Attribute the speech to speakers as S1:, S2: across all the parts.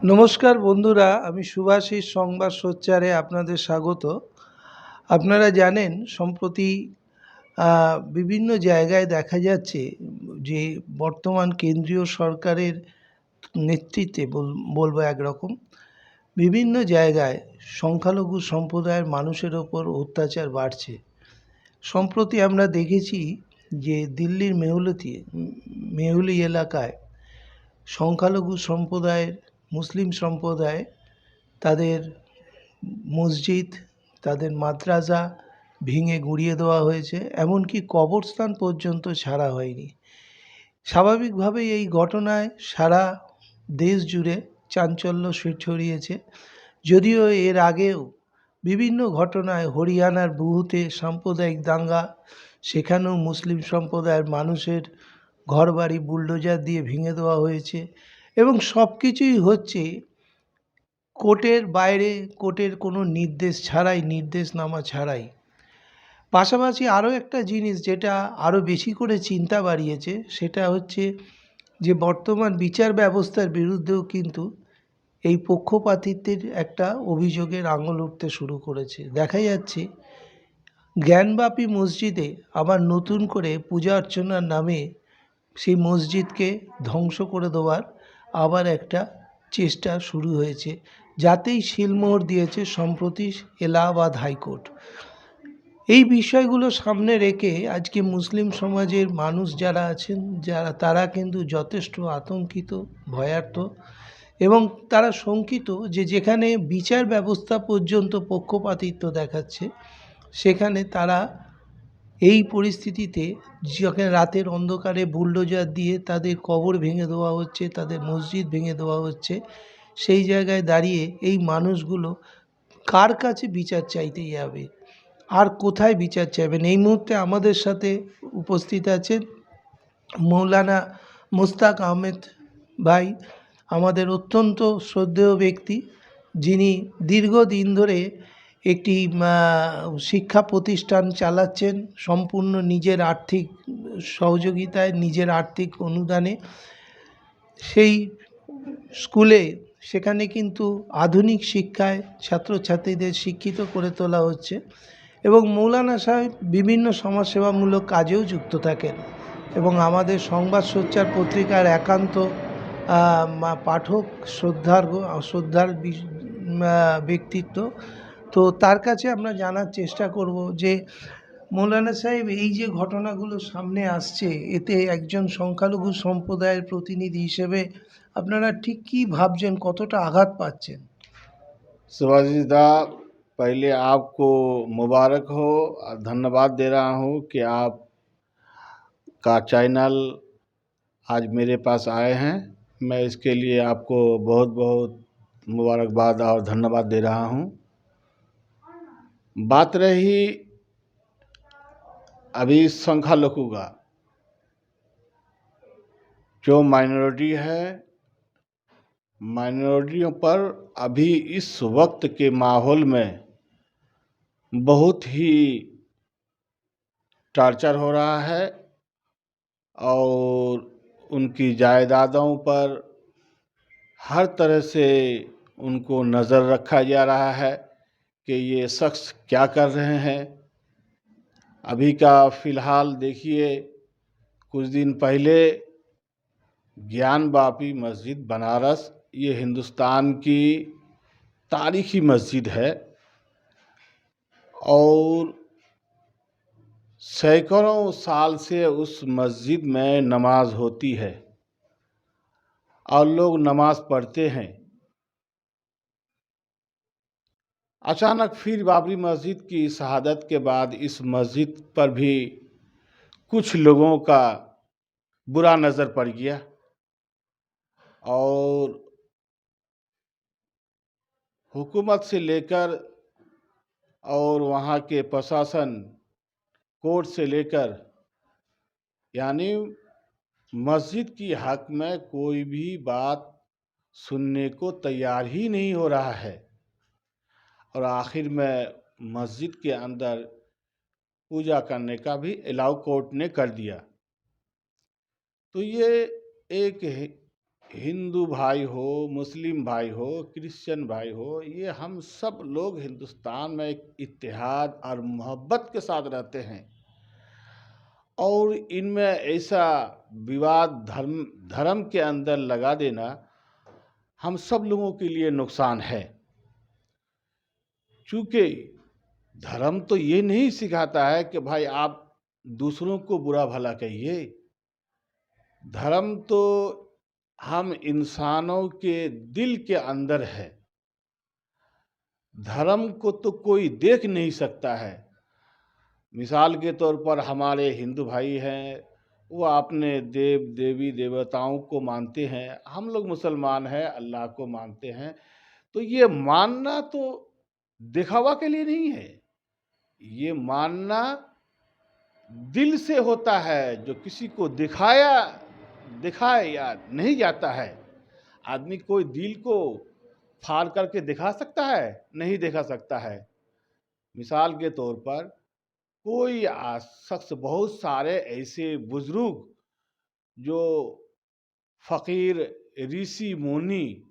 S1: নমস্কার বন্ধুরা, আমি শুভাশিস সংবাদ সোচ্চারে আপনাদের স্বাগত। আপনারা জানেন সম্প্রতি বিভিন্ন জায়গায় দেখা যাচ্ছে যে বর্তমান কেন্দ্রীয় সরকারের নেতৃত্বে বলবো একরকম বিভিন্ন জায়গায় সংখ্যালঘু সম্প্রদায়ের মানুষের ওপর অত্যাচার বাড়ছে। সম্প্রতি আমরা দেখেছি যে দিল্লির মেহুলি এলাকায় সংখ্যালঘু সম্প্রদায়ের মুসলিম সম্প্রদায় তাদের মসজিদ, তাদের মাদ্রাসা ভেঙে গুঁড়িয়ে দেওয়া হয়েছে, এমনকি কবরস্থান পর্যন্ত ছাড়া হয়নি। স্বাভাবিকভাবেই এই ঘটনায় সারা দেশ জুড়ে চাঞ্চল্য ছড়িয়েছে। যদিও এর আগেও বিভিন্ন ঘটনায় হরিয়ানার বহুতে সাম্প্রদায়িক দাঙ্গা, সেখানেও মুসলিম সম্প্রদায়ের মানুষের ঘরবাড়ি বুলডোজার দিয়ে ভেঙে দেওয়া হয়েছে এবং সব কিছুই হচ্ছে কোর্টের বাইরে, কোর্টের কোনো নির্দেশনামা ছাড়াই। পাশাপাশি আরও একটা জিনিস যেটা আরও বেশি করে চিন্তা বাড়িয়েছে, সেটা হচ্ছে যে বর্তমান বিচার ব্যবস্থার বিরুদ্ধেও কিন্তু এই পক্ষপাতিত্বের একটা অভিযোগের আঙুল উঠতে শুরু করেছে। দেখা যাচ্ছে জ্ঞানবাপী মসজিদে আবার নতুন করে পূজা অর্চনার নামে সেই মসজিদকে ধ্বংস করে দেওয়ার আবার একটা চেষ্টা শুরু হয়েছে, যাতেই সিলমোহর দিয়েছে সম্প্রতি এলাহাবাদ হাইকোর্ট। এই বিষয়গুলো সামনে রেখে আজকে মুসলিম সমাজের মানুষ যারা আছেন, তারা কিন্তু যথেষ্ট আতঙ্কিত, ভয়ার্ত এবং তারা শঙ্কিত যে যেখানে বিচার ব্যবস্থা পর্যন্ত পক্ষপাতিত্ব দেখাচ্ছে, সেখানে তারা এই পরিস্থিতিতে যখন রাতের অন্ধকারে বুলডোজার দিয়ে তাদের কবর ভেঙে দেওয়া হচ্ছে, তাদের মসজিদ ভেঙে দেওয়া হচ্ছে, সেই জায়গায় দাঁড়িয়ে এই মানুষগুলো কার কাছে বিচার চাইতে যাবে, আর কোথায় বিচার চাইবেন? এই মুহূর্তে আমাদের সাথে উপস্থিত আছেন মৌলানা মুস্তাক আহমেদ ভাই, আমাদের অত্যন্ত শ্রদ্ধেয় ব্যক্তি, যিনি দীর্ঘদিন ধরে একটি শিক্ষা প্রতিষ্ঠান চালাচ্ছেন সম্পূর্ণ নিজের আর্থিক সহযোগিতায়, নিজের আর্থিক অনুদানে। সেই স্কুলে সেখানে কিন্তু আধুনিক শিক্ষায় ছাত্রছাত্রীদের শিক্ষিত করে তোলা হচ্ছে এবং মৌলানা সাহেব বিভিন্ন সমাজসেবামূলক কাজেও যুক্ত থাকেন এবং আমাদের সংবাদ সোচ্চার পত্রিকার একান্ত পাঠক, শ্রদ্ধার ব্যক্তিত্ব। তো তার কাছে আমরা জানার চেষ্টা করব যে মৌলানা সাহেব, এই যে ঘটনাগুলো সামনে আসছে, এতে একজন সংখ্যালঘু সম্প্রদায়ের প্রতিনিধি হিসেবে আপনারা ঠিক কী ভাবছেন, কতটা আঘাত পাচ্ছেন?
S2: सुभाषिस दा, पहले आपको मुबारक हो, धन्यवाद दे रहा हूँ कि आप का चैनल आज मेरे पास आए हैं। मैं इसके लिए आपको बहुत बहुत मुबारकबाद और धन्यवाद दे रहा हूँ। बात रही अभी संख्यालघु का, जो माइनॉरिटी है, माइनॉरिटियों पर अभी इस वक्त के माहौल में बहुत ही टॉर्चर हो रहा है और उनकी जायदादों पर हर तरह से उनको नज़र रखा जा रहा है कि ये शख्स क्या कर रहे हैं। अभी का फ़िलहाल देखिए, कुछ दिन पहले ज्ञानवापी मस्जिद बनारस, ये हिंदुस्तान की तारीख़ी मस्जिद है और सैकड़ों साल से उस मस्जिद में नमाज होती है और लोग नमाज पढ़ते हैं। अचानक फिर बाबरी मस्जिद की शहादत के बाद इस मस्जिद पर भी कुछ लोगों का बुरा नज़र पड़ गया और हुकूमत से लेकर और वहाँ के प्रशासन, कोर्ट से लेकर, यानी मस्जिद की हक में कोई भी बात सुनने को तैयार ही नहीं हो रहा है और आखिर में मस्जिद के अंदर पूजा करने का भी अलाउ कोर्ट ने कर दिया। तो ये एक हिंदू भाई हो, मुस्लिम भाई हो, क्रिश्चियन भाई हो, ये हम सब लोग हिंदुस्तान में एक इत्तेहाद और मोहब्बत के साथ रहते हैं। और इनमें ऐसा विवाद धर्म धर्म के अंदर लगा देना हम सब लोगों के लिए नुकसान है। चूँकि धर्म तो ये नहीं सिखाता है कि भाई आप दूसरों को बुरा भला कहिए। धर्म तो हम इंसानों के दिल के अंदर है। धर्म को तो कोई देख नहीं सकता है। मिसाल के तौर पर हमारे हिंदू भाई हैं, वो अपने देव देवी देवताओं को मानते हैं। हम लोग मुसलमान हैं, अल्लाह को मानते हैं। तो ये मानना तो दिखावा के लिए नहीं है। ये मानना दिल से होता है, जो किसी को दिखाए या नहीं जाता है। आदमी कोई दिल को फाड़ करके दिखा सकता है? नहीं दिखा सकता है। मिसाल के तौर पर कोई शख्स, बहुत सारे ऐसे बुजुर्ग जो फ़कीर, ऋषि मुनि,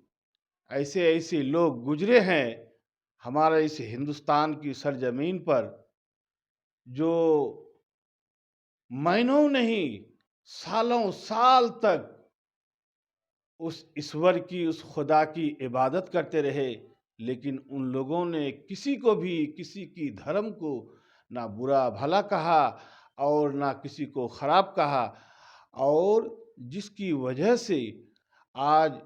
S2: ऐसे ऐसे लोग गुजरे हैं हमारे इस हिंदुस्तान की सरजमीन पर, जो महीनों नहीं सालों साल तक उस ईश्वर की, उस खुदा की इबादत करते रहे। लेकिन उन लोगों ने किसी को भी, किसी की धर्म को ना बुरा भला कहा और ना किसी को खराब कहा। और जिसकी वजह से आज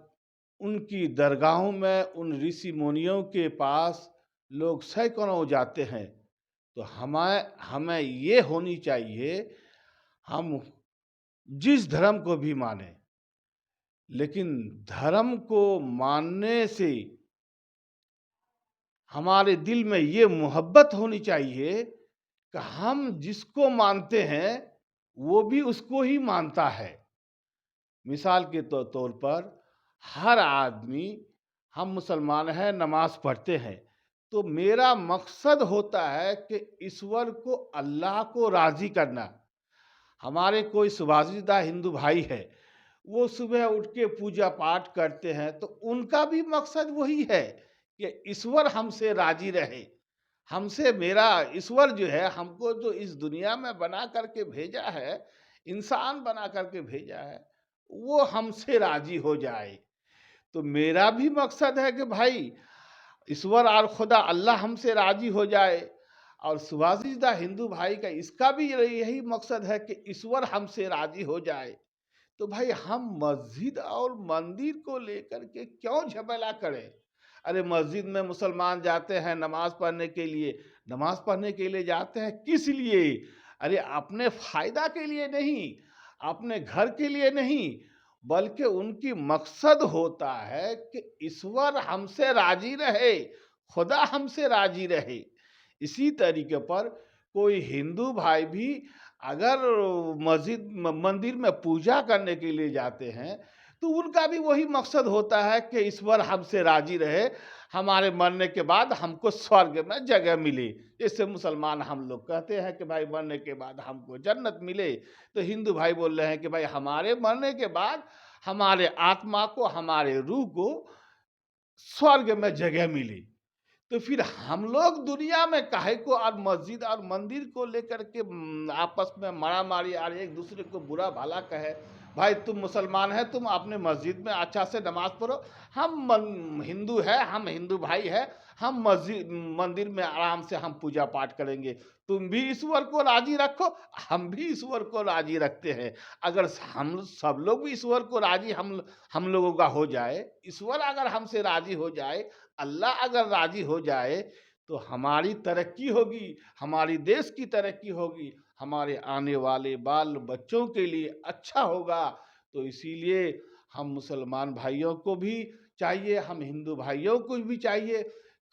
S2: उनकी दरगाहों में, उन ऋषि मुनियों के पास लोग सैकड़ों जाते हैं। तो हमें हमें ये होनी चाहिए, हम जिस धर्म को भी माने, लेकिन धर्म को मानने से हमारे दिल में ये मोहब्बत होनी चाहिए कि हम जिसको मानते हैं वो भी उसको ही मानता है। मिसाल के तौर पर हर आदमी, हम मुसलमान हैं, नमाज पढ़ते हैं, तो मेरा मकसद होता है कि ईश्वर को, अल्लाह को राज़ी करना। हमारे कोई सुभाषिता हिंदू भाई है, वो सुबह उठ के पूजा पाठ करते हैं, तो उनका भी मकसद वही है कि ईश्वर हमसे राजी रहे। हमसे, मेरा ईश्वर जो है, हमको जो इस दुनिया में बना करके भेजा है, इंसान बना करके भेजा है, वो हमसे राजी हो जाए। तो मेरा भी मकसद है कि भाई ईश्वर और खुदा अल्लाह हमसे राजी हो जाए। और सुभाषिता हिंदू भाई का इसका भी यही मकसद है कि ईश्वर हमसे राजी हो जाए। तो भाई हम मस्जिद और मंदिर को लेकर के क्यों झमेला करें? अरे मस्जिद में मुसलमान जाते हैं नमाज पढ़ने के लिए। नमाज पढ़ने के लिए जाते हैं किस लिए? अरे अपने फायदा के लिए नहीं, अपने घर के लिए नहीं, बल्कि उनकी मकसद होता है कि ईश्वर हमसे राजी रहे, खुदा हमसे राजी रहे। इसी तरीके पर कोई हिंदू भाई भी अगर मंदिर में पूजा करने के लिए जाते हैं, तो उनका भी वही मकसद होता है कि ईश्वर हमसे राजी रहे, हमारे मरने के बाद हमको स्वर्ग में जगह मिले। जैसे मुसलमान हम लोग कहते हैं कि भाई मरने के बाद हमको जन्नत मिले, तो हिंदू भाई बोल रहे हैं कि भाई हमारे मरने के बाद हमारे आत्मा को, हमारे रूह को स्वर्ग में जगह मिली। तो फिर हम लोग दुनिया में काहे को और मस्जिद और मंदिर को लेकर के आपस में मारामारी और एक दूसरे को बुरा भला कहे। भाई तुम मुसलमान है, तुम अपने मस्जिद में अच्छा से नमाज पढ़ो, हम हिंदू है, हम हिंदू भाई है, हम मस्जिद मंदिर में आराम से हम पूजा पाठ करेंगे। तुम भी ईश्वर को राजी रखो, हम भी ईश्वर को राजी रखते हैं। अगर हम सब लोग भी ईश्वर को राजी हम लोगों का हो जाए, ईश्वर अगर हमसे राजी हो जाए, अल्लाह अगर राजी हो जाए, तो हमारी तरक्की होगी, हमारी देश की तरक्की होगी, हमारे आने वाले बाल बच्चों के लिए अच्छा होगा। तो इसीलिए हम मुसलमान भाइयों को भी चाहिए, हम हिंदू भाइयों को भी चाहिए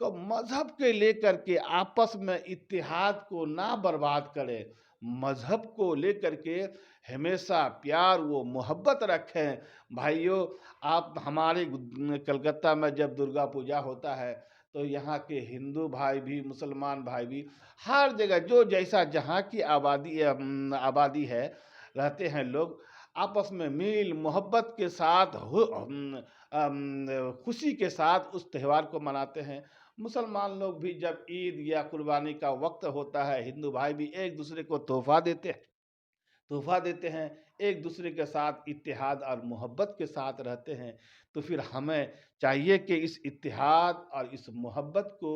S2: कि मजहब के लेकर के आपस में इत्तेहाद को ना बर्बाद करें। मजहब को लेकर के हमेशा प्यार व मोहब्बत रखें। भाइयों, आप हमारे कलकत्ता में जब दुर्गा पूजा होता है, तो यहाँ के हिंदू भाई भी, मुसलमान भाई भी, हर जगह जो जैसा जहाँ की आबादी आबादी है, रहते हैं लोग, आपस में मेल मोहब्बत के साथ खुशी के साथ उस त्यौहार को मनाते हैं। मुसलमान लोग भी जब ईद या कुर्बानी का वक्त होता है, हिंदू भाई भी एक दूसरे को तोहफा देते हैं, एक दूसरे के साथ इत्तेहाद और मोहब्बत के साथ रहते हैं। तो फिर हमें चाहिए कि इस इत्तेहाद और इस मोहब्बत को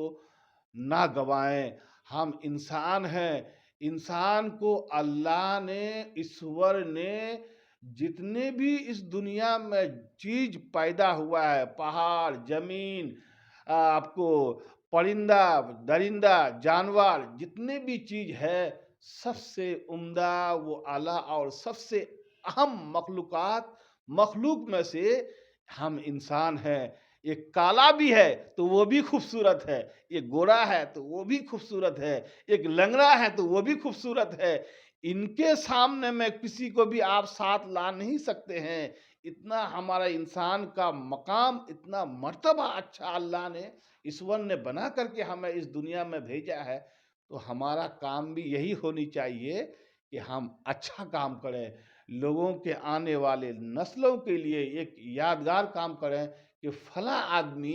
S2: ना गवाएं। हम इंसान हैं, इंसान को अल्लाह ने, ईश्वर ने जितने भी इस दुनिया में चीज पैदा हुआ है, पहाड़, जमीन, आपको परिंदा, दरिंदा, जानवर, जितने भी चीज है, सबसे उम्दा वो आला और सबसे अहम मखलूक में से हम इंसान हैं। ये काला भी है तो वो भी खूबसूरत है, ये गोरा है तो वो भी खूबसूरत है, एक लंगड़ा है तो वो भी खूबसूरत है। इनके सामने में किसी को भी आप साथ ला नहीं सकते हैं। इतना हमारा इंसान का मकाम, इतना मर्तबा अच्छा अल्लाह ने, ईश्वर ने बना करके हमें इस दुनिया में भेजा है। तो हमारा काम भी यही होनी चाहिए कि हम अच्छा काम करें, लोगों के आने वाले नस्लों के लिए एक यादगार काम करें कि फला आदमी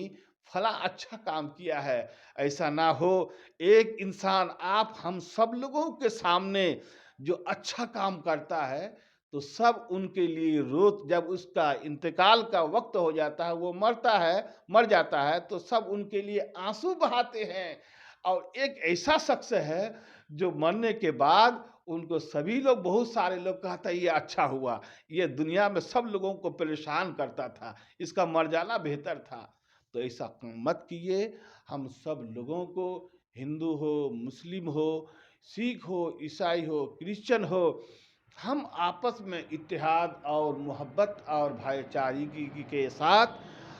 S2: फला अच्छा काम किया है। ऐसा ना हो एक इंसान आप हम सब लोगों के सामने जो अच्छा काम करता है, तो सब उनके लिए रोत जब उसका इंतकाल का वक्त हो जाता है, वो मर जाता है, तो सब उनके लिए आंसू बहाते हैं। और एक ऐसा शख्स है जो मरने के बाद उनको सभी लोग, बहुत सारे लोग कहता है ये अच्छा हुआ, ये दुनिया में सब लोगों को परेशान करता था, इसका मर जाना बेहतर था। तो ऐसा मत कीजिए। हम सब लोगों को, हिंदू हो, मुस्लिम हो, सिख हो, ईसाई हो, क्रिश्चियन हो, हम आपस में इत्तेहाद और मोहब्बत और भाईचारगी के साथ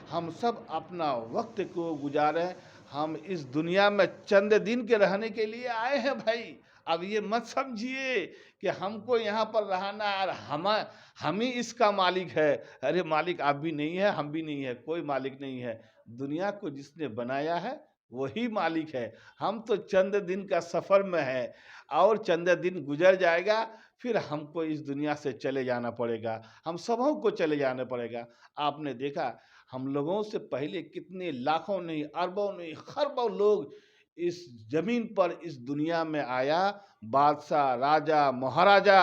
S2: हम सब अपना वक्त को गुजारें। हम इस दुनिया में चंद दिन के रहने के लिए आए हैं भाई। अब ये मत समझिए कि हमको यहाँ पर रहना है और हम ही इसका मालिक है। अरे मालिक आप भी नहीं है, हम भी नहीं है, कोई मालिक नहीं है। दुनिया को जिसने बनाया है वही मालिक है। हम तो चंद दिन का सफर में है और चंद दिन गुजर जाएगा, फिर हमको इस दुनिया से चले जाना पड़ेगा, हम सबों को चले जाना पड़ेगा। आपने देखा हम लोगों से पहले कितने लाखों नहीं, अरबों नहीं, खरबों लोग इस जमीन पर, इस दुनिया में आया। बादशाह, राजा, महाराजा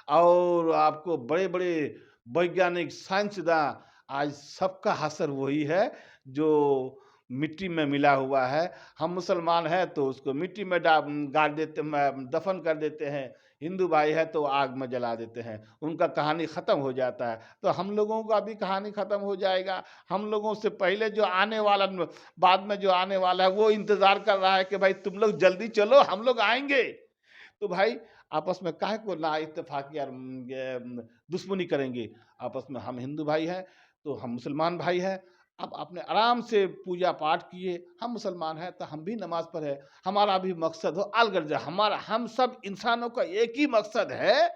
S2: और आपको बड़े बड़े वैज्ञानिक, साइंसदां, आज सबका हसर वही है जो मिट्टी में मिला हुआ है। हम मुसलमान हैं तो उसको मिट्टी में गाड़ देते, दफन कर देते हैं। हिंदू भाई है तो आग में जला देते हैं, उनका कहानी ख़त्म हो जाता है। तो हम लोगों का भी कहानी ख़त्म हो जाएगा। हम लोगों से पहले जो आने वाला, बाद में जो आने वाला है, वो इंतज़ार कर रहा है कि भाई तुम लोग जल्दी चलो, हम लोग आएंगे। तो भाई आपस में काहे को ना इत्तेफाकी और दुश्मनी करेंगे। आपस में हम हिंदू भाई हैं तो हम मुसलमान भाई हैं। अब आपने आराम से पूजा पाठ किए, हम मुसलमान हैं तो हम भी नमाज पढ़े, हमारा भी मकसद हो अलगर्जा, हमारा हम सब इंसानों का एक ही मकसद है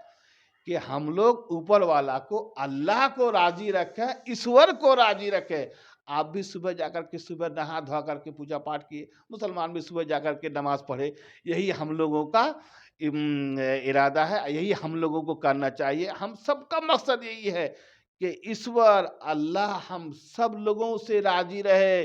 S2: कि हम लोग ऊपर वाला को, अल्लाह को राजी रखें, ईश्वर को राजी रखें। आप भी सुबह जाकर के, सुबह नहा धोआ करके पूजा पाठ किए, मुसलमान भी सुबह जाकर के नमाज पढ़े। यही हम लोगों का इरादा है, यही हम लोगों को करना चाहिए। हम सबका मकसद यही है कि ईश्वर अल्लाह हम सब लोगों से राजी रहे।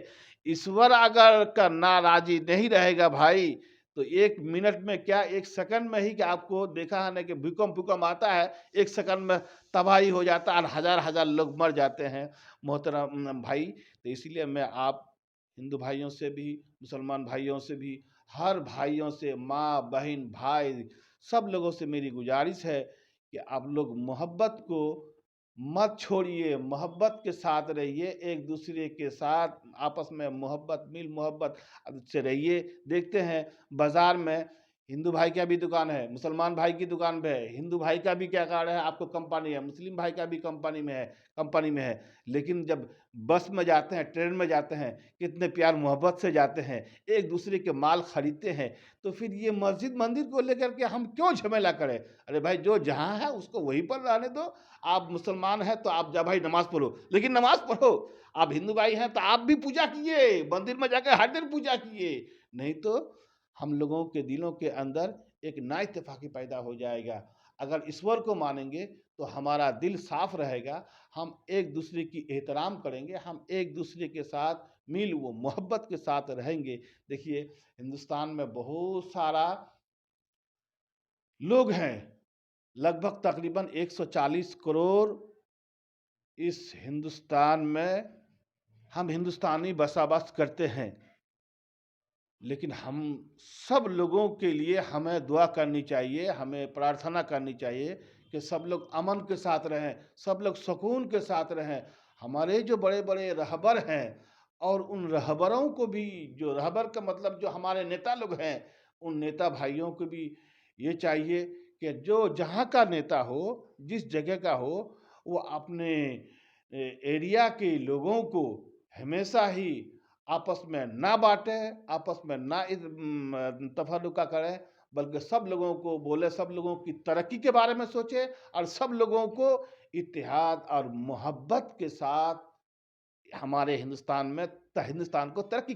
S2: ईश्वर अगर का नाराजी नहीं रहेगा भाई, तो एक मिनट में क्या, एक सेकंड में ही, कि आपको देखा है ना कि भूकंप आता है, एक सेकंड में तबाही हो जाता है और हजार हजार लोग मर जाते हैं मोहतरम भाई। तो इसीलिए मैं आप हिंदू भाइयों से भी, मुसलमान भाइयों से भी, हर भाइयों से, माँ बहन भाई, सब लोगों से मेरी गुजारिश है कि आप लोग मोहब्बत को मत छोड़िए, मोहब्बत के साथ रहिए, एक दूसरे के साथ आपस में मोहब्बत, मिल मोहब्बत से रहिए। देखते हैं बाजार में हिंदू भाई का भी दुकान है, मुसलमान भाई की दुकान पे है, हिंदू भाई का भी क्या कार्य है, आपको कंपनी है, मुस्लिम भाई का भी कंपनी में है। लेकिन जब बस में जाते हैं, ट्रेन में जाते हैं, कितने प्यार मोहब्बत से जाते हैं, एक दूसरे के माल खरीदते हैं। तो फिर ये मस्जिद मंदिर को लेकर के हम क्यों झमेला करें? अरे भाई जो जहाँ है उसको वहीं पर रहने दो। आप मुसलमान हैं तो आप जा भाई नमाज पढ़ो, लेकिन नमाज पढ़ो। आप हिंदू भाई हैं तो आप भी पूजा किए, मंदिर में जाकर हर दिन पूजा किए। नहीं तो हम लोगों के दिलों के अंदर एक ना इत्तेफाकी पैदा हो जाएगा। अगर ईश्वर को मानेंगे तो हमारा दिल साफ रहेगा, हम एक दूसरे की एहतराम करेंगे, हम एक दूसरे के साथ मिल व मोहब्बत के साथ रहेंगे। देखिए, हिंदुस्तान में बहुत सारा लोग हैं, लगभग तकरीबन 140 करोड़ इस हिंदुस्तान में हम हिंदुस्तानी बसाबस करते हैं। लेकिन हम सब लोगों के लिए हमें दुआ करनी चाहिए, हमें प्रार्थना करनी चाहिए कि सब लोग अमन के साथ रहें, सब लोग सुकून के साथ रहें। हमारे जो बड़े-बड़े रहबर हैं और उन रहबरों को भी, जो रहबर का मतलब जो हमारे नेता लोग हैं, उन नेता भाइयों को भी ये चाहिए कि जो जहाँ का नेता हो, जिस जगह का हो, वो अपने एरिया के लोगों को हमेशा ही आपस में ना बाँटें, आपस में ना तफ़र्रुक़ा करें, बल्कि सब लोगों को बोले, सब लोगों की तरक्की के बारे में सोचें और सब लोगों को इत्तेहाद और मोहब्बत के साथ हमारे हिंदुस्तान को तरक्की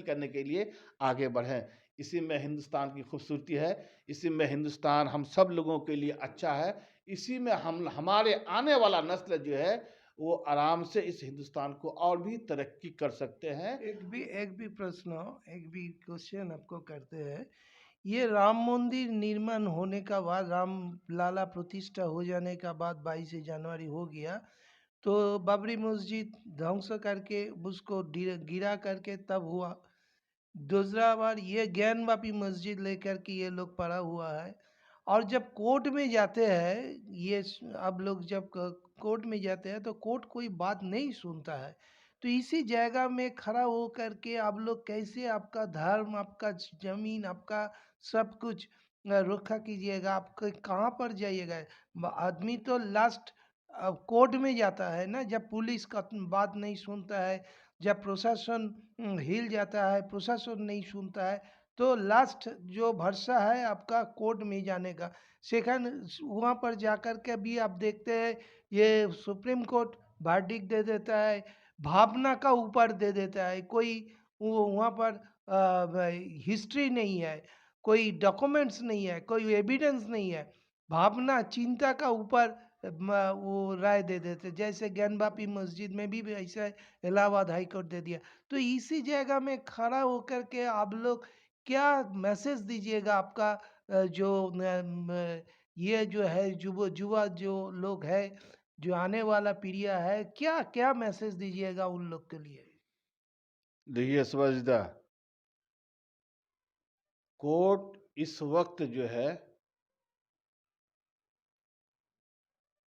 S2: करने के लिए आगे बढ़ें। इसी में हिंदुस्तान की खूबसूरती है, इसी में हिंदुस्तान हम सब लोगों के लिए अच्छा है, इसी में हमारे आने वाला नस्ल जो है, वो आराम से इस हिंदुस्तान को और भी तरक्की कर सकते हैं।
S1: एक भी क्वेश्चन आपको करते हैं। ये राम मंदिर निर्माण होने का बाद, राम लाला प्रतिष्ठा हो जाने का बाद 22 जनवरी हो गया, तो बाबरी मस्जिद ध्वंस करके उसको गिरा करके तब हुआ। दूसरा बार ये ज्ञानवापी मस्जिद लेकर के ये लोग पड़ा हुआ है। और जब कोर्ट में जाते हैं, अब लोग जब कोर्ट में जाते हैं तो कोर्ट कोई बात नहीं सुनता है। तो इसी जगह में खड़ा हो करके आप लोग कैसे आपका धर्म, आपका जमीन, आपका सब कुछ रक्षा कीजिएगा? आप कहाँ पर जाइएगा? आदमी तो लास्ट कोर्ट में जाता है ना, जब पुलिस का बात नहीं सुनता है, जब प्रशासन हिल जाता है, प्रशासन नहीं सुनता है, तो लास्ट जो भरोसा है आपका कोर्ट में जाने का। सेकंड, वहाँ पर जाकर के भी आप देखते हैं, ये सुप्रीम कोर्ट वर्डिक्ट दे देता है, भावना का ऊपर दे देता है। कोई वो वहाँ पर हिस्ट्री नहीं है, कोई डॉक्यूमेंट्स नहीं है, कोई एविडेंस नहीं है, भावना चिंता का ऊपर वो राय दे देते। जैसे ज्ञानवापी मस्जिद में भी ऐसा इलाहाबाद हाई कोर्ट दे दिया। तो इसी जगह में खड़ा होकर के आप लोग क्या मैसेज दीजिएगा? आपका जो ये जो है युवा जो लोग है, जो आने वाला पीढ़िया है, क्या क्या मैसेज दीजिएगा उन लोग के लिए?
S2: देखिए समझदा, कोर्ट इस वक्त जो है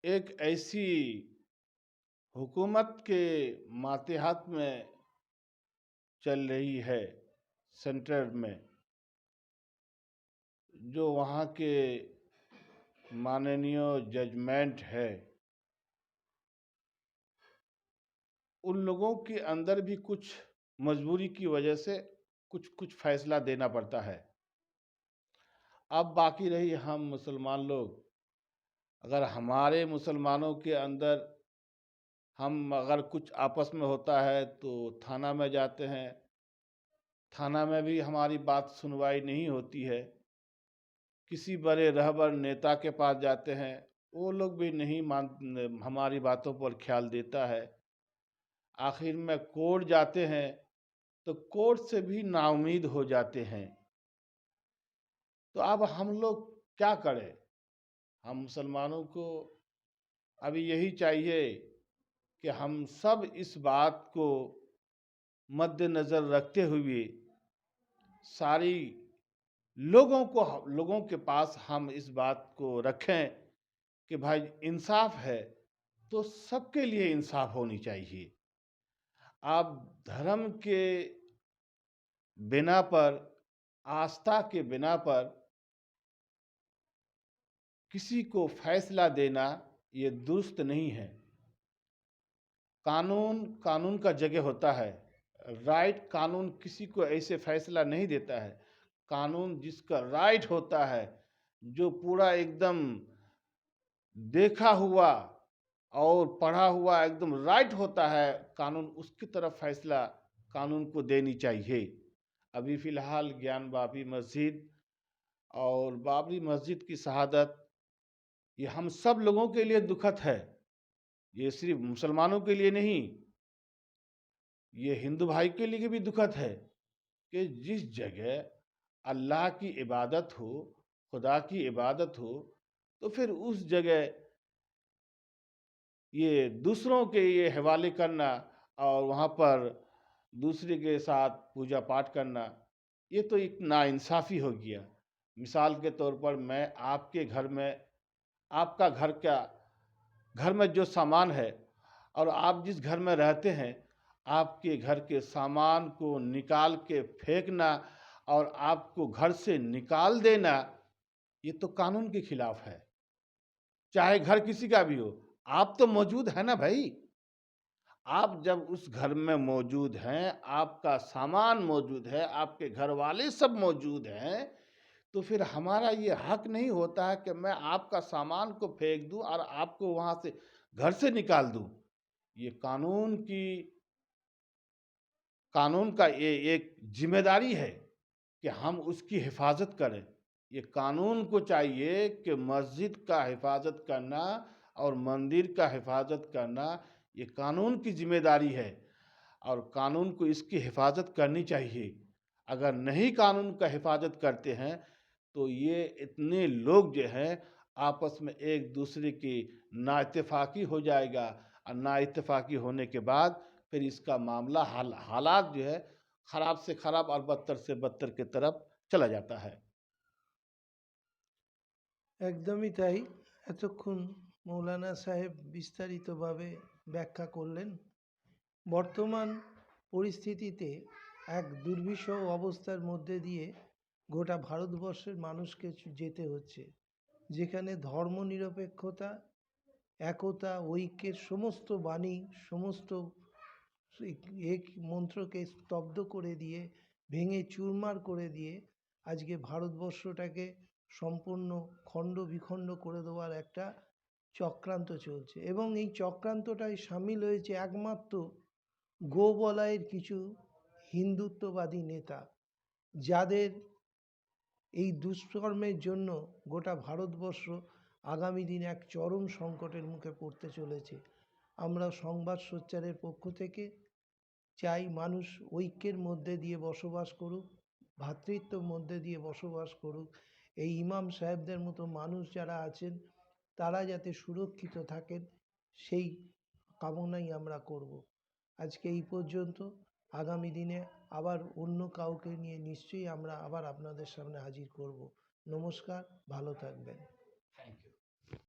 S2: एक ऐसी हुकूमत के मातहत में चल रही है, सेंटर में, जो वहाँ के माननीय जजमेंट है, उन लोगों के अंदर भी कुछ मजबूरी की वजह से कुछ कुछ फैसला देना पड़ता है। अब बाकी रही हम मुसलमान लोग, अगर हमारे मुसलमानों के अंदर हम अगर कुछ आपस में होता है तो थाना में जाते हैं, थाना में भी हमारी बात सुनवाई नहीं होती है। किसी बड़े रहबर नेता के पास जाते हैं, वो लोग भी नहीं हमारी बातों पर ख्याल देता है। आखिर में कोर्ट जाते हैं तो कोर्ट से भी नाउम्मीद हो जाते हैं। तो अब हम लोग क्या करें? हम मुसलमानों को अभी यही चाहिए कि हम सब इस बात को मद्देनज़र रखते हुए सारी लोगों के पास हम इस बात को रखें कि भाई इंसाफ है तो सबके लिए इंसाफ होनी चाहिए। आप धर्म के बिना पर, आस्था के बिना पर किसी को फैसला देना ये दुरुस्त नहीं है। कानून कानून का जगह होता है। राइट, कानून किसी को ऐसे फैसला नहीं देता है। कानून जिसका राइट होता है, जो पूरा एकदम देखा हुआ और पढ़ा हुआ एकदम राइट होता है, कानून उसकी तरफ फैसला कानून को देनी चाहिए। अभी फ़िलहाल ज्ञान बाबरी मस्जिद और बाबरी मस्जिद की शहादत, ये हम सब लोगों के लिए दुखद है। ये सिर्फ मुसलमानों के लिए नहीं, ये हिंदू भाई के लिए भी दुखद है कि जिस जगह अल्लाह की इबादत हो, खुदा की इबादत हो, तो फिर उस जगह ये दूसरों के ये हवाले करना और वहाँ पर दूसरे के साथ पूजा पाठ करना, ये तो एक नाइंसाफ़ी हो गया। मिसाल के तौर पर मैं आपके घर में आपका घर में जो सामान है और आप जिस घर में रहते हैं, आपके घर के सामान को निकाल के फेंकना और आपको घर से निकाल देना, ये तो कानून के खिलाफ है। चाहे घर किसी का भी हो, आप तो मौजूद हैं ना भई। आप जब उस घर में मौजूद हैं, आपका सामान मौजूद है, आपके घरवाले सब मौजूद हैं, तो फिर हमारा ये हक नहीं होता है कि मैं आपका सामान को फेंक दूँ और आपको वहाँ से घर से निकाल दूँ। ये कानून का ये एक ज़िम्मेदारी है कि हम उसकी हिफाज़त करें। ये कानून को चाहिए कि मस्जिद का हिफाज़त करना और मंदिर का हिफाज़त करना, ये कानून की ज़िम्मेदारी है और कानून को इसकी हिफाज़त करनी चाहिए। अगर नहीं कानून का हिफाज़त करते हैं, तो ये इतने लोग जो हैं, आपस में एक-दूसरे की नाइत्तेफ़ाक़ी हो जाएगा और नाइत्तेफ़ाक़ी होने के बाद फिर इसका मामला हालात जो है, ख़राब से ख़राब और बदतर से बदतर की तरफ चला जाता है।
S1: একদমই তাই। এতক্ষণ মৌলানা সাহেব বিস্তারিতভাবে ব্যাখ্যা করলেন। বর্তমান পরিস্থিতিতে এক দুর্বিষহ অবস্থার মধ্যে দিয়ে গোটা ভারতবর্ষের মানুষকে যেতে হচ্ছে, যেখানে ধর্মনিরপেক্ষতা, একতা, ঐক্যের সমস্ত বাণী, সমস্ত এক মন্ত্রকে স্তব্ধ করে দিয়ে, ভেঙে চুরমার করে দিয়ে আজকে ভারতবর্ষটাকে সম্পূর্ণ খণ্ড বিখণ্ড করে দেওয়ার একটা চক্রান্ত চলছে, এবং এই চক্রান্তটায় সামিল হয়েছে একমাত্র গোবলয়ের কিছু হিন্দুত্ববাদী নেতা, যাদের এই দুষ্কর্মের জন্য গোটা ভারতবর্ষ আগামী দিনে এক চরম সংকটের মুখে পড়তে চলেছে। আমরা সংবাদ সোচ্চারের পক্ষ থেকে চাই মানুষ ঐক্যের মধ্যে দিয়ে বসবাস করুক, ভ্রাতৃত্বের মধ্যে দিয়ে বসবাস করুক। এই ইমাম সাহেবদের মতো মানুষ যারা আছেন, তারা যাতে সুরক্ষিত থাকেন, সেই কামনাই আমরা করব। আজকে এই পর্যন্ত। আগামী দিনে আবার অন্য কাউকে নিয়ে নিশ্চয়ই আমরা আবার আপনাদের সামনে হাজির করব। নমস্কার, ভালো থাকবেন।